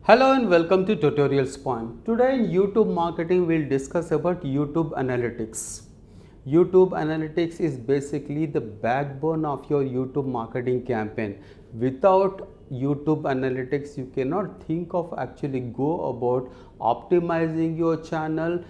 Hello and welcome to Tutorials Point. Today in YouTube marketing we'll discuss about YouTube analytics. YouTube analytics is basically the backbone of your YouTube marketing campaign. Without YouTube analytics you cannot think of actually go about optimizing your channel,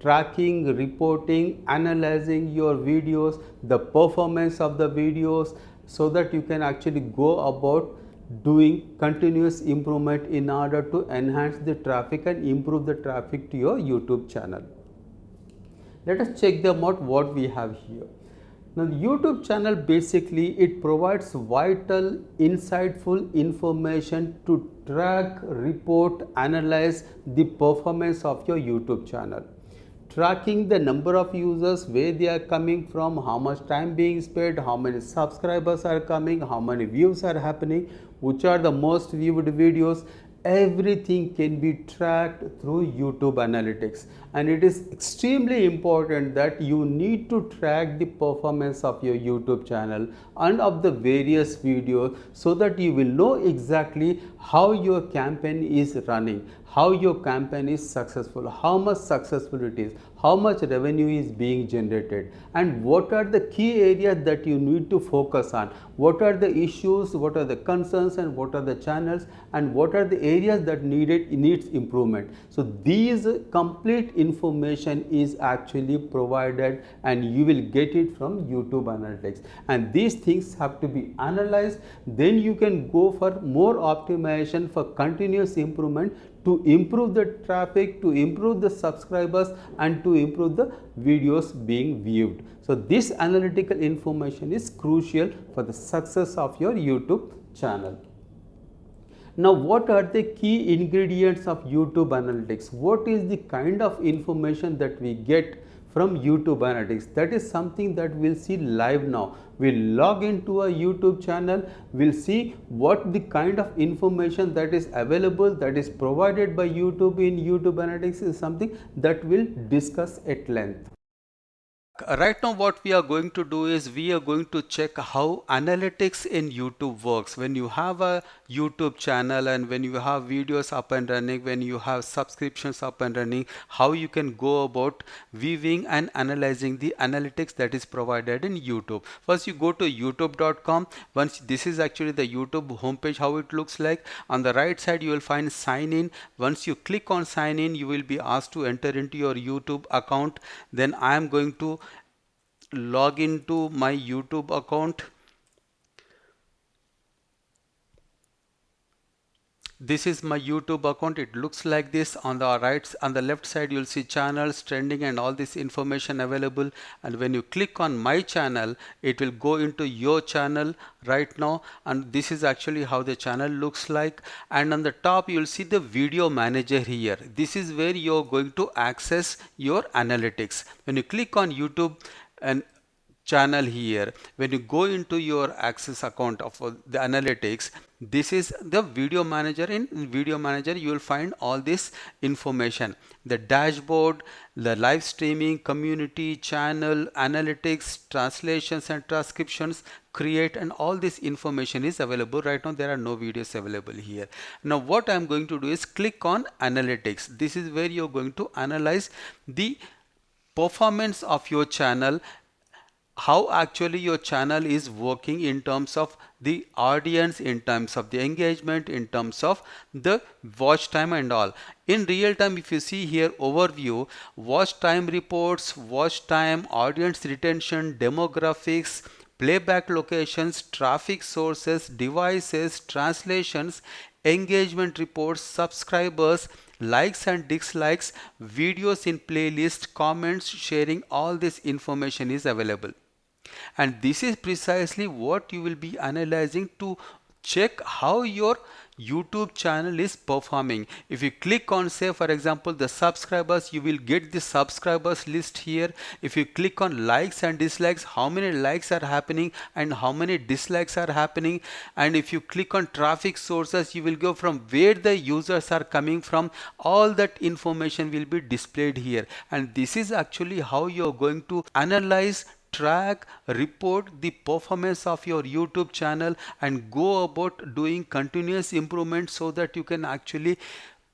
tracking, reporting, analyzing your videos, the performance of the videos, so that you can actually go about doing continuous improvement in order to enhance the traffic and improve the traffic to your YouTube channel. Let us check them out what we have here. Now the YouTube channel basically it provides vital, insightful information to track, report, analyze the performance of your YouTube channel. Tracking the number of users, where they are coming from, how much time being spent, how many subscribers are coming, how many views are happening, which are the most viewed videos. Everything can be tracked through YouTube analytics, and it is extremely important that you need to track the performance of your YouTube channel and of the various videos, so that you will know exactly how your campaign is running, how your campaign is successful, how much successful it is, how much revenue is being generated, and what are the key areas that you need to focus on, what are the issues, what are the concerns, and what are the channels, and what are the areas that needs improvement. So these complete information is actually provided, and you will get it from YouTube analytics, and these things have to be analyzed. Then you can go for more optimization, for continuous improvement, to improve the traffic, to improve the subscribers, and to improve the videos being viewed. So this analytical information is crucial for the success of your YouTube channel. Now, what are the key ingredients of YouTube analytics? What is the kind of information that we get from YouTube analytics? That is something that we'll see live now. We'll log into a YouTube channel, we'll see what the kind of information that is available, that is provided by YouTube in YouTube analytics, is something that we'll discuss at length. Right now what we are going to do is we are going to check how analytics in YouTube works. When you have a YouTube channel and when you have videos up and running, when you have subscriptions up and running, how you can go about viewing and analyzing the analytics that is provided in YouTube. First you go to youtube.com. Once this is actually the YouTube homepage, how it looks like. On the right side you will find sign in. Once you click on sign in, you will be asked to enter into your YouTube account. Then I am going to log into my YouTube account. This is my YouTube account. It looks like this. On the left side you'll see channels, trending, and all this information available. And when you click on my channel, it will go into your channel right now, and this is actually how the channel looks like. And on the top you'll see the video manager here. This is where you're going to access your analytics. When you click on YouTube and channel here, when you go into your access account of the analytics, this is the video manager. In video manager you will find all this information: the dashboard, the live streaming, community, channel, analytics, translations and transcriptions, create, and all this information is available. Right now there are no videos available here. Now what I'm going to do is click on analytics. This is where you're going to analyze the performance of your channel, how actually your channel is working in terms of the audience, in terms of the engagement, in terms of the watch time and all. In real time, if you see here overview, watch time reports, watch time, audience retention, demographics, playback locations, traffic sources, devices, translations, engagement reports, subscribers, likes and dislikes, videos in playlist, comments, sharing, all this information is available. And this is precisely what you will be analyzing to check how your YouTube channel is performing. If you click on, say for example, the subscribers, you will get the subscribers list here. If you click on likes and dislikes, how many likes are happening and how many dislikes are happening. And if you click on traffic sources, you will go from where the users are coming from. All that information will be displayed here, and this is actually how you are going to analyze, track, report the performance of your YouTube channel and go about doing continuous improvement so that you can actually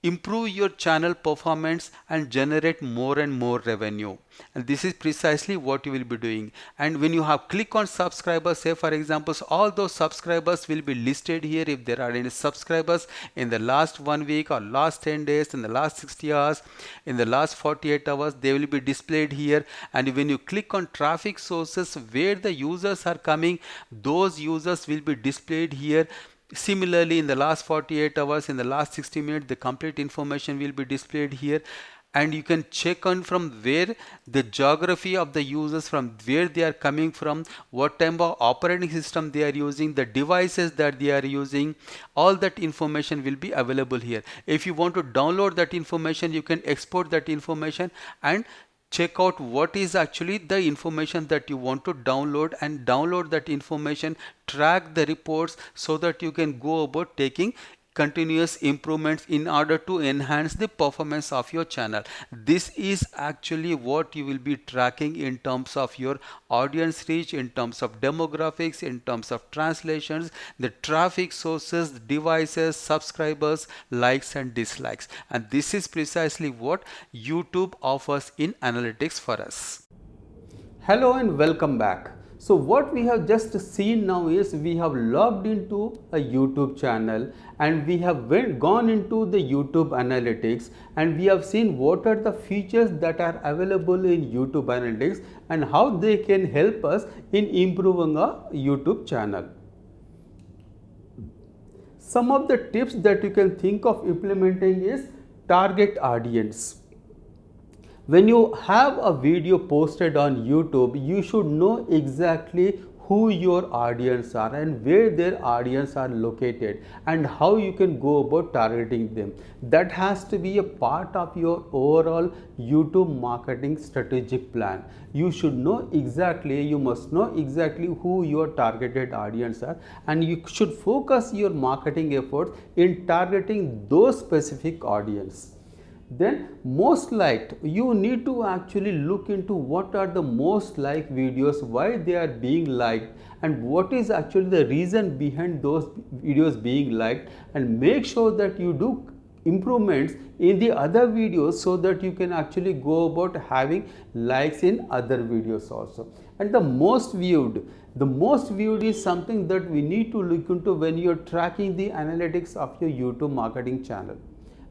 improve your channel performance and generate more and more revenue. And this is precisely what you will be doing. And when you have click on subscribers, say for example, all those subscribers will be listed here. If there are any subscribers in the last 1 week or last 10 days, in the last 60 hours, in the last 48 hours, they will be displayed here. And when you click on traffic sources where the users are coming, those users will be displayed here. Similarly, in the last 48 hours, in the last 60 minutes, the complete information will be displayed here. And you can check on from where the geography of the users, from where they are coming from, what type of operating system they are using, the devices that they are using. All that information will be available here. If you want to download that information, you can export that information and check out what is actually the information that you want to download, and download that information, track the reports so that you can go about taking continuous improvements in order to enhance the performance of your channel. This is actually what you will be tracking in terms of your audience reach, in terms of demographics, in terms of translations, the traffic sources, devices, subscribers, likes and dislikes. And this is precisely what YouTube offers in analytics for us. Hello and welcome back. So what we have just seen now is we have logged into a YouTube channel and we have gone into the YouTube analytics, and we have seen what are the features that are available in YouTube analytics and how they can help us in improving a YouTube channel. Some of the tips that you can think of implementing is target audience. When you have a video posted on YouTube, you should know exactly who your audience are and where their audience are located and how you can go about targeting them. That has to be a part of your overall YouTube marketing strategic plan. You should know exactly, you must know exactly who your targeted audience are, and you should focus your marketing efforts in targeting those specific audience. Then most liked, you need to actually look into what are the most liked videos, why they are being liked, and what is actually the reason behind those videos being liked, and make sure that you do improvements in the other videos so that you can actually go about having likes in other videos also. And the most viewed is something that we need to look into when you're tracking the analytics of your YouTube marketing channel.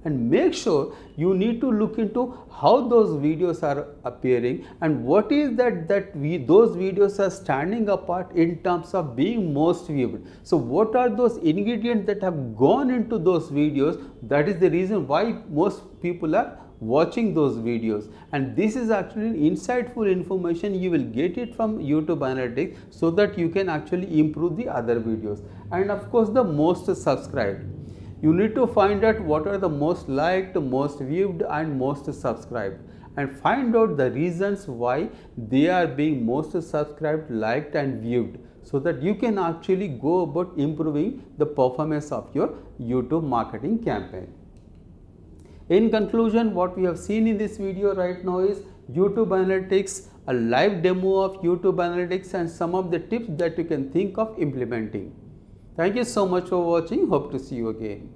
And make sure you need to look into how those videos are appearing and what is those videos are standing apart in terms of being most viewed. So what are those ingredients that have gone into those videos? That is the reason why most people are watching those videos. And this is actually insightful information. You will get it from YouTube analytics so that you can actually improve the other videos. And of course, the most subscribed. You need to find out what are the most liked, most viewed and most subscribed, and find out the reasons why they are being most subscribed, liked and viewed, so that you can actually go about improving the performance of your YouTube marketing campaign. In conclusion, what we have seen in this video right now is YouTube analytics, a live demo of YouTube analytics and some of the tips that you can think of implementing. Thank you so much for watching. Hope to see you again.